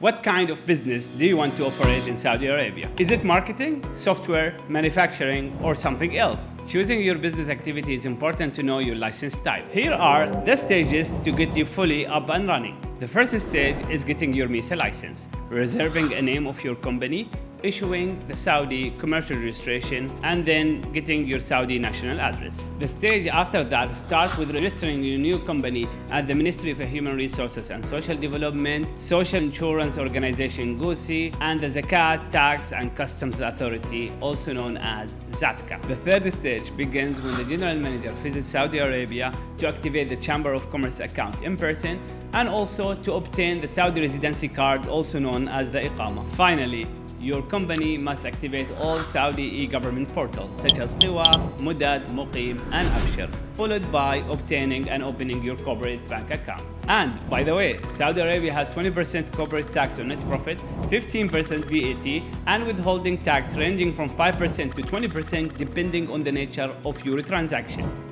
What kind of business do you want to operate in Saudi Arabia? Is it marketing, software, manufacturing, or something else? Choosing your business activity is important to know your license type. Here are the stages to get you fully up and running. The first stage is getting your MISA license, reserving a name of your company, issuing the Saudi commercial registration, and then getting your Saudi national address. The stage after that starts with registering your new company at the Ministry of Human Resources and Social Development, Social Insurance Organization 𝗟𝘂𝗱𝗶, and the Zakat, Tax and Customs Authority, also known as ZATCA. The third stage begins when the General Manager visits Saudi Arabia to activate the Chamber of Commerce account in person and also to obtain the Saudi residency card, also known as the Iqama. Finally, your company must activate all Saudi e-government portals such as 𝗟𝘂𝗂𝗏, 𝗧dad, 𝗧𝘂𝗡𝗏, and 𝗟shi, followed by obtaining and opening your corporate bank account. And by the way, Saudi Arabia has 20% corporate tax on net profit, 15% VAT, and withholding tax ranging from 5% to 20% depending on the nature of your transaction.